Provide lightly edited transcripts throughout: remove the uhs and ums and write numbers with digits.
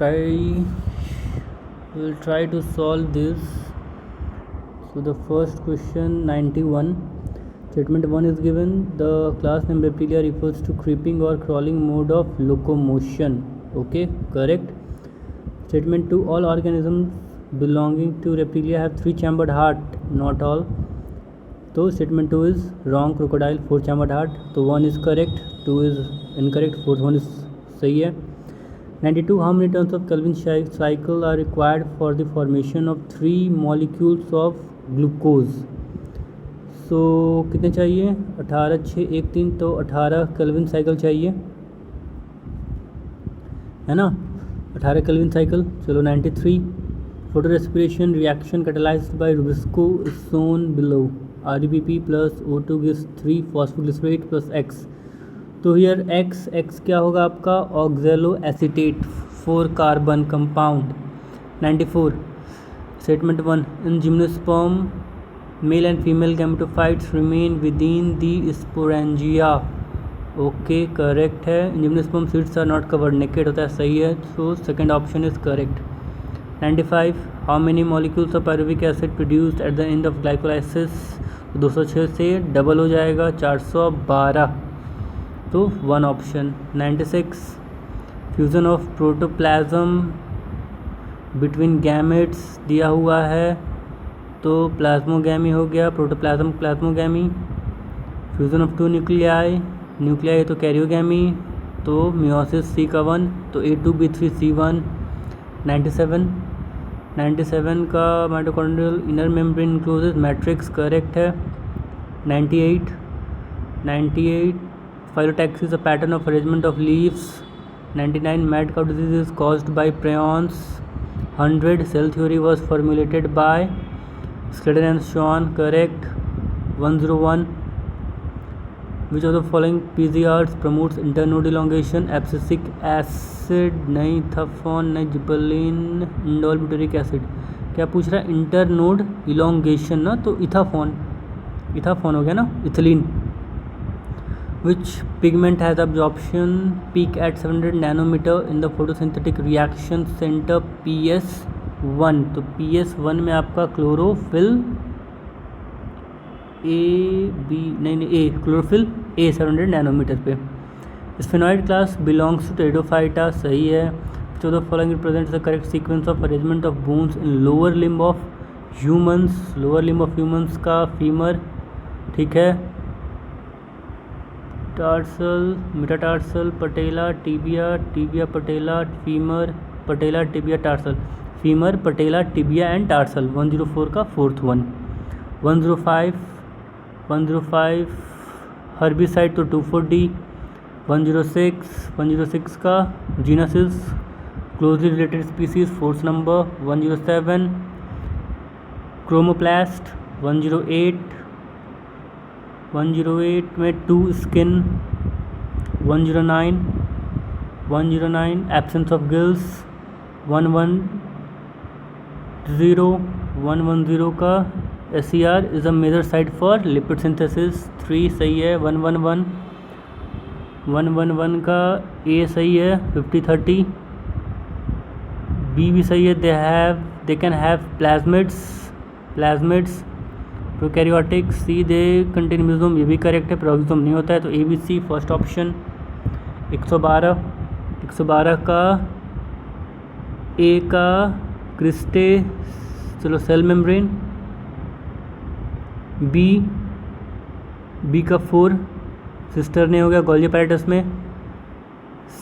We'll try to solve this. So the first question 91, statement 1 is given. The class name Reptilia refers to creeping or crawling mode of locomotion. Okay, correct. Statement 2, all organisms belonging to Reptilia have 3-chambered heart. Not all. So statement 2 is wrong. Crocodile 4-chambered heart. So 1 is correct, 2 is incorrect, 4th one is सही है. 92, how many turns of Kelvin cycle are required for the formation of 3 molecules of glucose? So कितने चाहिए? 18, 6, 1, 3. तो 18 Calvin cycle चाहिए, है ना? 18 Calvin cycle. चलो 93, photo respiration reaction catalyzed by Rubisco is shown below. RBP plus O2 gives 3 phosphoglycerate plus X. तो here X क्या होगा आपका? Oxaloacetate 4 carbon compound. 94, statement 1, in gymnosperm male and female gametophytes remain within the sporangia. Okay, correct है. In gymnosperm seeds are not covered, naked होता है, सही है. So second option is correct. 95, how many molecules of pyruvic acid produced at the end of glycolysis. 206 से double हो जाएगा, 412. तो 1 option. 96, fusion of protoplasm between gametes दिया हुआ है, तो प्लाज्मोगैमी हो गया, protoplasm plasmogamy. Fusion of 2 nuclei तो कैरियोगैमी, तो मियोसिस C का 1, तो A2B3C1. 97 का mitochondrial inner membrane encloses matrix, correct है. 98, Phyllotaxy is a pattern of arrangement of leaves. 99, mad cow disease is caused by prions. 100, cell theory was formulated by Slater and Schwann, correct. 101, which of the following PGRs promotes internode elongation? Abscisic acid नहीं, थफॉन नहीं, जिबलिन, indole butyric acid. क्या पूछ रहा है? Internode elongation ना, तो इथाफॉन हो गया ना, ethylene. Which pigment has absorption peak at 700 nanometer in the photosynthetic reaction center PS1. तो PS1 में आपका क्लोरोफिल क्लोरोफिल A 700 नैनोमीटर पे. Sphenoid class belongs to pteridophyta, सही है. So the following represents the correct sequence of arrangement of bones in lower limb of humans का femur, ठीक है. Tarsal, metatarsal, patella, tibia patella, femur, patella, tibia, tarsal. Femur, patella, tibia and tarsal. 104 का 4th one. 105 herbicide तो 2,4-D. 106 का genus is closely related species, 4th number. 107 chromoplast. 108 में 2 skin. 109 absence of gills. 110 का SCR is a major site for lipid synthesis, 3 सही है. 111 का A सही है, 50-30. B भी सही है. They can have plasmids prokaryotic. C they contain mesosome, ये भी करेक्ट है. प्रोक्सोम नहीं होता है, तो ABC फर्स्ट ऑप्शन. 112 का A का क्रिस्टे, चलो सेल मेम्ब्रेन. B का 4 सिस्टर ने हो गया गोल्जी पैरेटस में.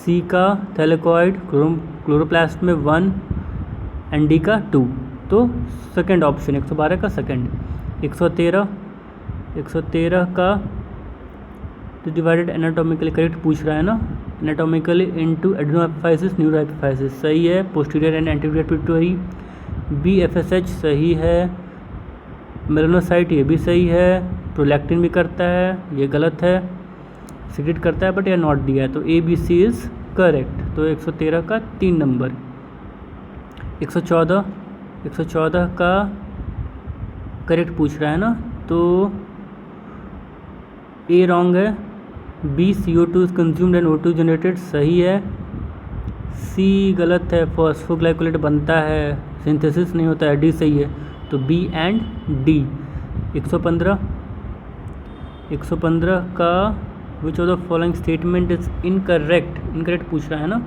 C का थैलेकॉइड क्लोरोप्लास्ट में 1 एंड D का 2, तो सेकेंड ऑप्शन 112 का सेकेंड. 113 का तो डिवाइडेड एनाटॉमिकली, करेक्ट पूछ रहा है ना, एनाटॉमिकली इनटू एडेनोएपिफाइसिस, न्यूरोएपिफाइसिस, सही है. Posterior and anterior pituitary. BFSH सही है. मेलानोसाइट ये भी सही है. प्रोलैक्टिन भी करता है, ये गलत है. सिक्रेट करता है बट ये नॉट दिया है, तो ABC इज़ करेक्ट. तो 113 का 3 नंबर. 114 का करेक्ट पूछ रहा है ना, तो A रॉन्ग है. B CO2 is consumed and O2 generated, सही है. सी गलत है, फॉस्फोग्लाइकोलेट बनता है, सिंथेसिस नहीं होता है, डी सही है, तो बी एंड डी। 115 का विच of the following statement is incorrect पूछ रहा है ना,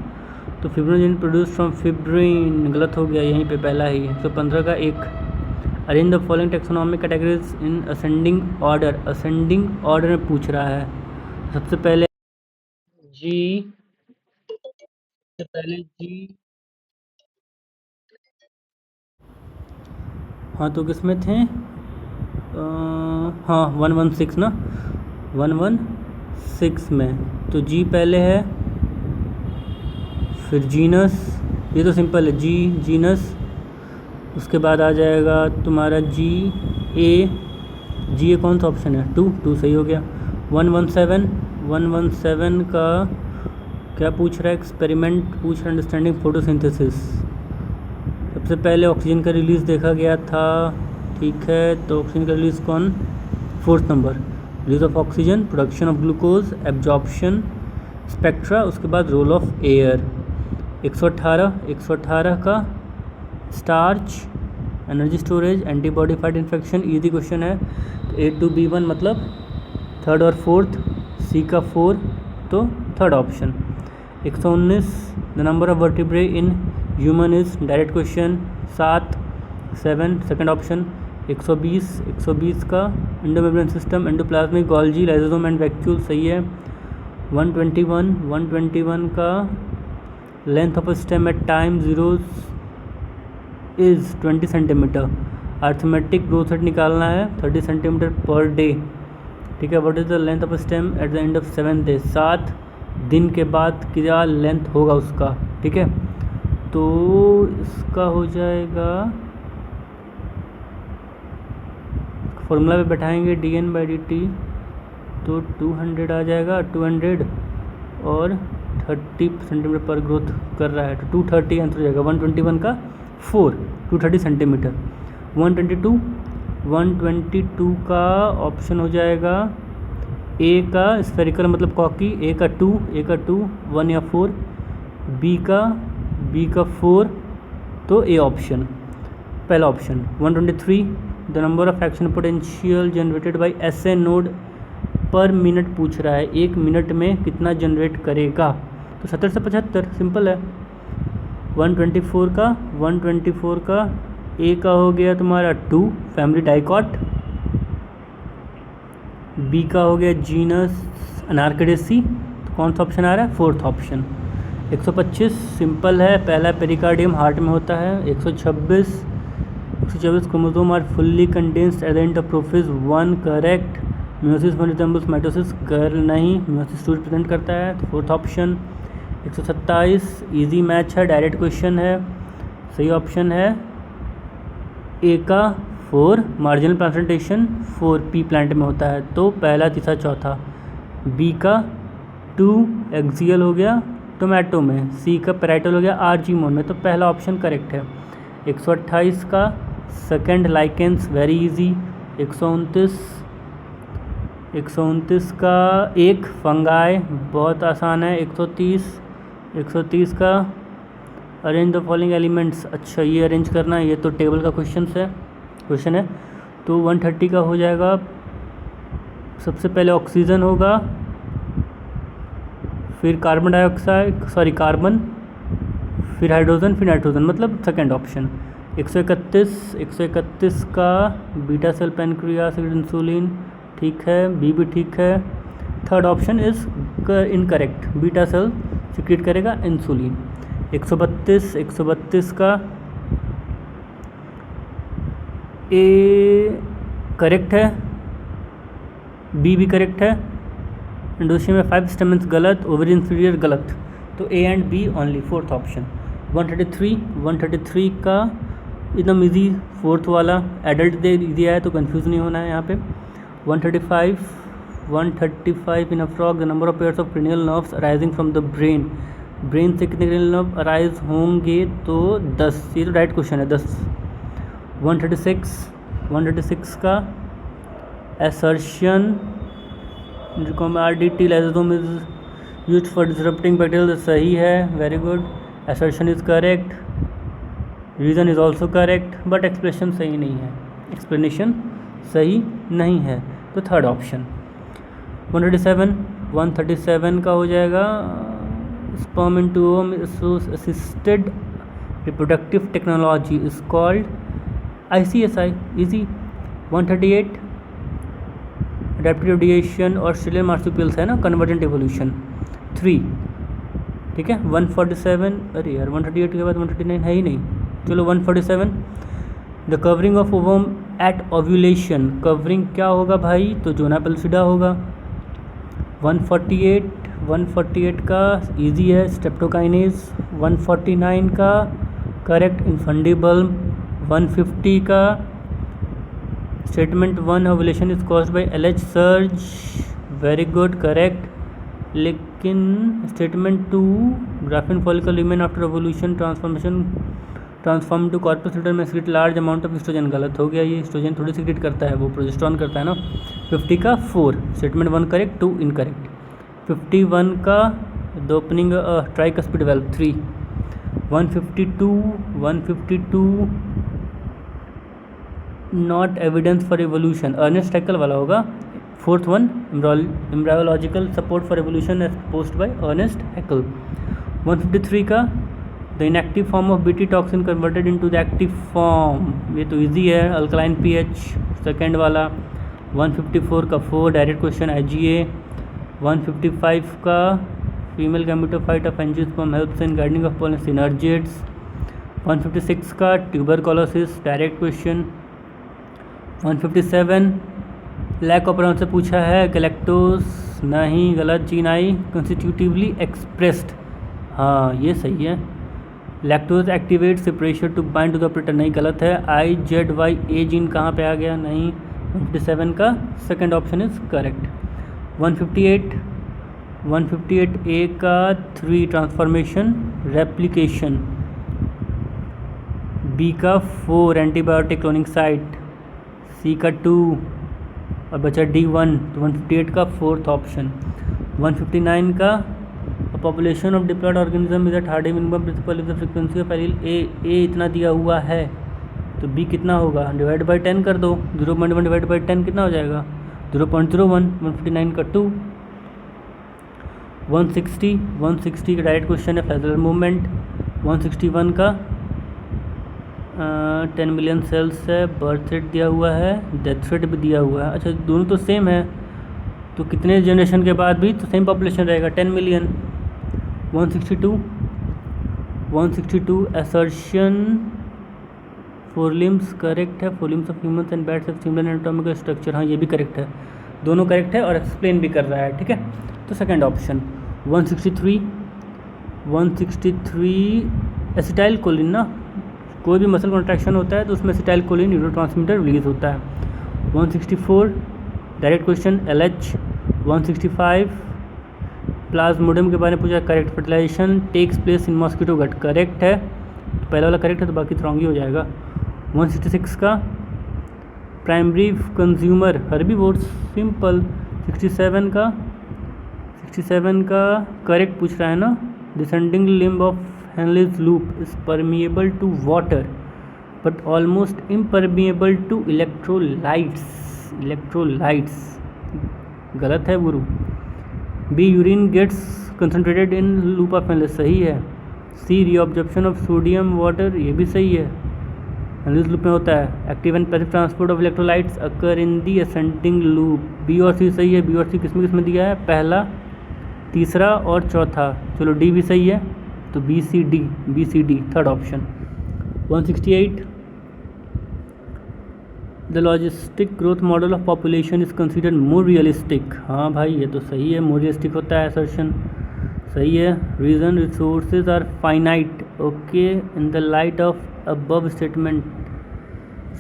तो फिब्रिनोजेन प्रोड्यूस फ्रॉम फिब्रिन गलत हो गया यहीं पे पहला ही। 115 का एक, arrange the following taxonomic categories in ascending order में पूछ रहा है। सबसे पहले जी, हाँ तो किसमें थे, हाँ 116 ना, 116 में, तो जी पहले है, फिर जीनस, ये तो सिंपल है, जीनस, उसके बाद आ जाएगा तुम्हारा जी ए कौन सा ऑप्शन है, टू सही हो गया। 117 का क्या पूछ रहा है, एक्सपेरिमेंट पूछ रहा है, अंडरस्टैंडिंग फोटोसिंथेसिस। सबसे पहले ऑक्सीजन का रिलीज़ देखा गया था, ठीक है, तो ऑक्सीजन का रिलीज़ कौन, 4th number, release of oxygen, production of glucose, absorption, spectra, उसके बाद रोल ऑफ एयर। 118 का starch, energy storage, antibody fight infection, easy question है, तो A to B1 मतलब 3rd और 4th, सी का 4 तो 3rd option. 119 the number of vertebrae in human is, direct question, 7 second option. 120 का endomembrane system, endoplasmic, Golgi, lysosome and vacuole सही है। 121 का length of stem at time zeros is 20 centimetre, arithmetic growth rate निकालना है 30 centimetre per day, ठीक है। What is the length of stem at the end of 7th day, 7 दिन के बाद क्या लेंथ होगा उसका, ठीक है। तो इसका हो जाएगा, फॉर्मूला पे बैठाएंगे dN/dt, तो 200 आ जाएगा, 200 और 30 सेंटीमीटर पर ग्रोथ कर रहा है, तो 230 आंसर हो जाएगा। 121 का 4, 230 सेंटीमीटर। 122 का ऑप्शन हो जाएगा ए का स्फेरिकल मतलब कॉकी, ए का 2, 1 या 4, बी का 4, तो ए ऑप्शन पहला option. 123 the number of action potential generated by SA node पर मिनट पूछ रहा है, 1 मिनट में कितना जनरेट करेगा, तो 70 से 75 सिंपल है। 124 का ए का हो गया तुम्हारा 2 फैमिली डाइकॉट, बी का हो गया जीनस अनार्किडेसी, तो कौन सा ऑप्शन आ रहा है, 4th ऑप्शन। 125 सिंपल है, पहला पेरिकार्डियम हार्ट में होता है। 126 chromosome are fully condensed at the end of prophase 1 correct. Meiosis 1 resembles mitosis गर्ल नहीं, म्योसिस 2 रिप्रेजेंट करता है, तो 4th ऑप्शन। 127 इजी मैच है, डायरेक्ट क्वेश्चन है, सही ऑप्शन है ए का 4 मार्जिनल प्लांटेशन 4 पी प्लांट में होता है, तो पहला तीसरा चौथा। बी का 2 एक्सियल हो गया टोमेटो में, सी का पैराइटल हो गया आर्जीमोन में, तो पहला ऑप्शन करेक्ट है। 128 का सेकंड लाइकेंस वेरी इजी। 129 का एक फंगाई बहुत आसान है। 130 का अरेंज द फॉलोइंग एलिमेंट्स, अच्छा ये अरेंज करना है, ये तो टेबल का क्वेश्चन है। तो 130 का हो जाएगा, सबसे पहले ऑक्सीजन होगा, फिर कार्बन, फिर हाइड्रोजन, फिर नाइट्रोजन, मतलब सेकंड ऑप्शन। 131 का बीटा सेल पेनक्रियास इंसुलिन, ठीक है, बी भी ठीक है। 3rd option is incorrect, beta cell secrete करेगा इंसुलिन। 132 का ए करेक्ट है, बी भी करेक्ट है, इंडोनेशिया में 5 स्टेमेंस गलत, ओवरी इंफीरियर गलत, तो A and B only, 4th option. 133 का एकदम इजी 4th वाला, एडल्ट दे दिया है तो कंफ्यूज नहीं होना है यहाँ पे। 135 in a frog the number of pairs of cranial nerves arising from the brain से कितने क्रेनियल नर्व अराइज होंगे, तो 10, ये तो डायरेक्ट क्वेश्चन है, 10। 136 का assertion RDT lysosome is used for disrupting bacterial, सही है, very good. assertion is correct, reason is also correct, but explanation सही नहीं है, explanation सही नहीं है, तो थर्ड ऑप्शन। 137 का हो जाएगा sperm into ovum assisted reproductive technology is called ICSI, easy। 138 adaptive radiation और ऑस्ट्रेलियन मार्supials है ना, convergent evolution 3, ठीक है। 147, अरे यार 138 के बाद 139 है ही नहीं, चलो 147 the covering of ovum at ovulation, covering क्या होगा भाई, तो जोना पेल्सिडा होगा। 148 का इजी है, स्ट्रेप्टोकाइनेज। 149 का करेक्ट, इन्फंडिबल्म। 150 का statement 1 ovulation is caused by LH surge, very good, correct. लेकिन statement 2 graafian follicle remain after ovulation transform to corpus luteum में secrete large amount of estrogen, गलत हो गया, ये एस्ट्रोजन थोड़ी सीक्रेट करता है, वो प्रोजेस्टेरॉन करता है ना। 50 का 4, स्टेटमेंट 1 करेक्ट, 2 इनकरेक्ट। 51 का the opening tricuspid valve 3। 152 not evidence for evolution, Ernest Haeckel वाला होगा। 4th one embryological support for evolution as post by Ernest Haeckel. 153 का the inactive form of BT toxin converted into the active form, ये तो easy है, alkaline pH, second वाला। 154 का 4 direct question IgA। 155 का female gametophyte of angiosperm helps in gardening of pollen synergids. 156 का tuberculosis, direct question. 157 lack ऑपराउंड से पूछा है, गैलेक्टोस नहीं, गलत। जीन आई कंस्टिट्यूटिवली एक्सप्रेस्ड, हाँ ये सही है। Lactose activate separation to bind to the operator, नहीं, गलत है। IZYA जीन कहाँ पे आ गया, नहीं। 157 का second option is correct. 158A का 3 ट्रांसफॉर्मेशन रेप्लिकेशन। B का 4 एंटीबायोटिक क्लोनिंग साइट। C का 2 और बचा D1, तो 158 का 4th ऑप्शन। 159 का population of diploid organism is at Hardy minimum principle if the frequency of allele A इतना दिया हुआ है, तो B कितना होगा, डिवाइड बाई 10 कर दो। 0.1 डिवाइड बाई 10 कितना हो जाएगा, 0.01। 159 का 2। 160 का डायरेक्ट क्वेश्चन है, फ्लैजलर मूवमेंट। 161 का 10 मिलियन सेल्स है, बर्थ रेट दिया हुआ है, डेथ रेट भी दिया हुआ है। अच्छा दोनों तो सेम है, तो कितने जनरेशन के बाद भी तो सेम पॉपुलेशन रहेगा, 10 मिलियन। 162 असर्शन फोरलिम्स करेक्ट है, forelimbs of humans and bats of similar anatomical structure, हाँ ये भी करेक्ट है, दोनों करेक्ट है और एक्सप्लेन भी कर रहा है, ठीक है, तो सेकंड ऑप्शन। 163 एसिटाइल कोलिन ना, कोई भी मसल कॉन्ट्रैक्शन होता है तो उसमें एसिटाइल कोलिन न्यूरोट्रांसमीटर रिलीज होता है। 164 डायरेक्ट क्वेश्चन LH। 165 प्लाज्मोडियम के बारे में पूछा, correct. Fertilization takes place in mosquito gut, correct है, तो पहला वाला करेक्ट है तो बाकी रॉन्ग ही हो जाएगा। 166 का प्राइमरी कंज्यूमर हर्बीवोर्स, सिंपल। 67 का करेक्ट पूछ रहा है ना, descending limb of Henle's loop is permeable to water but almost impermeable to electrolytes, गलत है गुरु। B urine gets concentrated in loop of Henle's, सही है। C reabsorption of sodium water, ये भी सही है, हेनलीज लूप में होता है। Active and passive transport of electrolytes occur in the ascending loop, B और C सही है। B और C किस में दिया है, पहला, तीसरा और चौथा, चलो D भी सही है, तो BCD third option. 168 the logistic growth model of population is considered more realistic, हाँ भाई ये तो सही है, मोर रियलिस्टिक होता है असर्शन, सही है। Reason resources are finite, okay, in the light of above statement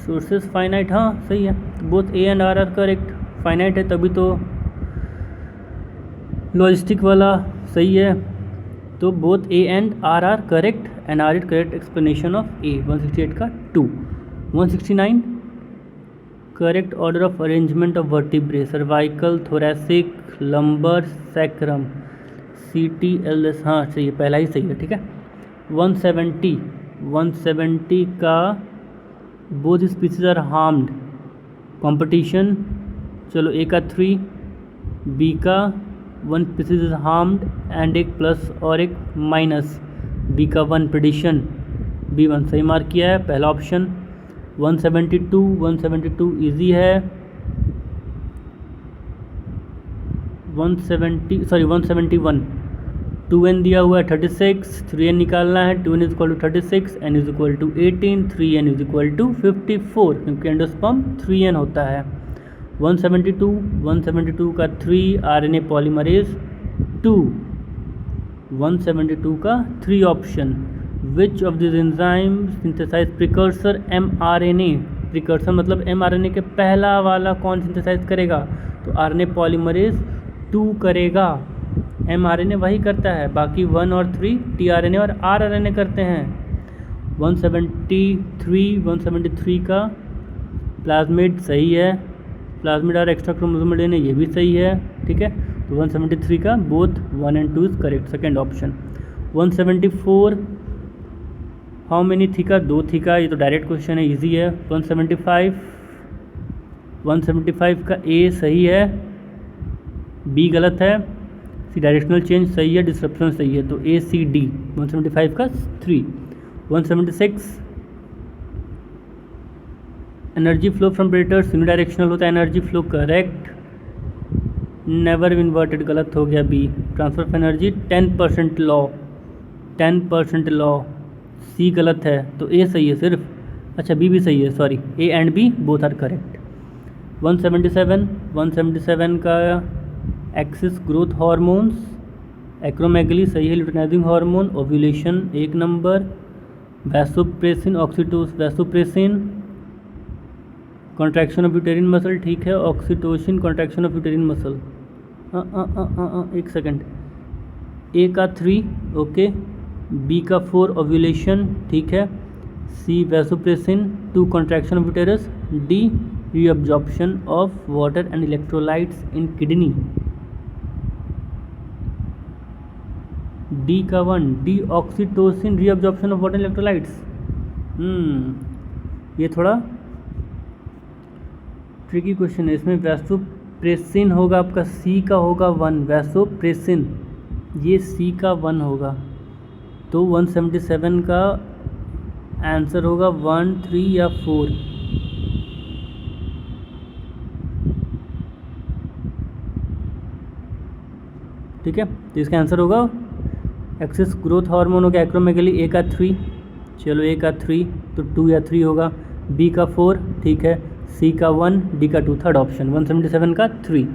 sources finite, हाँ सही है, both A and R are correct, finite है तभी तो लॉजिस्टिक वाला सही है, तो both A and R are correct and R is correct explanation of A। 168 का 2। 169 correct order of arrangement of vertebrae, cervical, thoracic, lumbar, sacrum, CTLS, हाँ सही है, पहला ही सही है, ठीक है। 170 का both species are harmed, competition. चलो ए का 3, बी का 1 स्पीसीज इज हार्म्ड एंड एक प्लस और एक माइनस, बी का 1 प्रेडिशन, B1 सही मार्क किया है पहला ऑप्शन। 172 इजी है। 171 2n दिया हुआ है 36, 3n निकालना है, 2n is equal to 36, n is equal to 18, 3n is equal to 54 क्योंकि एंडोस्पर्म 3n होता है। 172 का 3 RNA पॉलीमरेज 2, 172 का 3 option. Which of this enzyme synthesize precursor mRNA, precursor मतलब mRNA के पहला वाला कौन सिंथेसाइज करेगा, तो RNA पॉलीमरेज 2 करेगा। mRNA वही करता है, बाकी 1 और 3 tRNA और rRNA करते हैं। 173 का प्लाज्मिड सही है, प्लाज्मिड और एक्स्ट्रा क्रोमोसोमल डीएनए ये भी सही है, ठीक है। तो 173 का both 1 and 2 is correct, second option. 174 how many थी का 2 थी का, ये तो डायरेक्ट क्वेश्चन है, इजी है। 175 का ए सही है, बी गलत है, सी डायरेक्शनल चेंज सही है, डिस्ट्रप्शन सही है, तो ए सी डी 175 का 3। 176 energy flow from predators unidirectional होता है, energy flow correct. Never inverted गलत हो गया B. Transfer of energy 10% law, C गलत है, तो ए सही है सिर्फ, अच्छा बी भी सही है, sorry A and B both are correct. 177 का एक्सिस ग्रोथ हार्मोन्स, एक्रोमेगली सही है, luteinizing hormone, ovulation 1 number, vasopressin vasopressin contraction of uterine muscle ठीक है, oxytocin contraction of uterine muscle, एक सेकेंड, ए का 3 ओके, बी का 4 ओव्यूलेशन ठीक है, C vasopressin 2 contraction of uterus, D reabsorption of water and electrolytes in kidney, D का 1, D oxytocin reabsorption of water electrolytes. ये थोड़ा ट्रिकी क्वेश्चन है, इसमें वैसोप्रेसिन होगा आपका, सी का होगा 1, वैसोप्रेसिन ये सी का 1 होगा, तो 177 का आंसर होगा 1, 3 या 4। ठीक है, तो इसका आंसर होगा एक्सिस ग्रोथ हार्मोन हो गया एक्रोमेगली, ए का 3, चलो ए का 3 तो 2 या 3 होगा, बी का 4 ठीक है, सी का 1, डी का 2 थर्ड ऑप्शन। 177 का 3।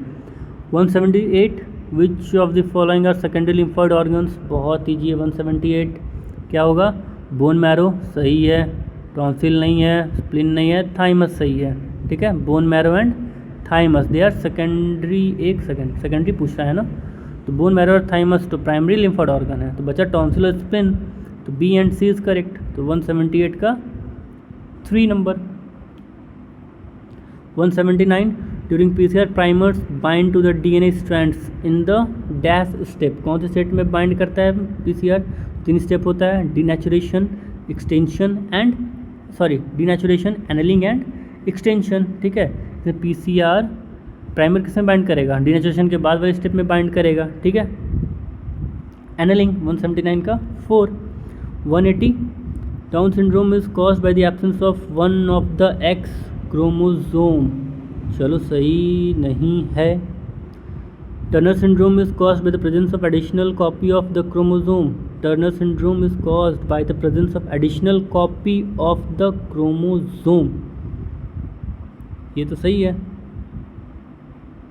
178 which of the following are secondary lymphoid organs, बहुत ईजी है। 178 क्या होगा, बोन मैरो सही है, टॉन्सिल नहीं है, स्प्लिन नहीं है, थाइमस सही है, ठीक है, bone marrow and thymus they are secondary. एक सेकेंड, सेकेंडरी पूछ रहा है ना, तो बोन मैरो और थाइमस तो प्राइमरी लिम्फॉइड ऑर्गन है, तो बचा टॉन्सिल और स्प्लिन, तो B and C is correct, तो 178 का 3 number. 179 during PCR primers bind to the DNA strands in the dash step, कौन से स्टेप में बाइंड करता है PCR, 3 स्टेप होता है, denaturation, extension and denaturation, annealing and extension, ठीक है। इसमें PCR प्राइमर किस में बाइंड करेगा, डीनेचुरेशन के बाद वाले स्टेप में बाइंड करेगा, ठीक है। एनलिंग 179 का 4। 180 down syndrome is caused by the absence of one of the x chromosome, चलो सही नहीं है। Turner syndrome is caused by the presence of additional copy of the chromosome, Turner syndrome is caused by the presence of additional copy of the chromosome, ये तो सही है,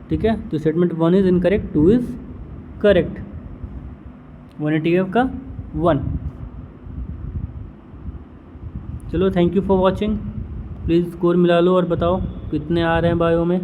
ठीक है। तो statement 1 is incorrect, 2 is correct. 180 का 1। चलो thank you for watching, please score मिला लो और बताओ कितने आ रहे हैं बायो में।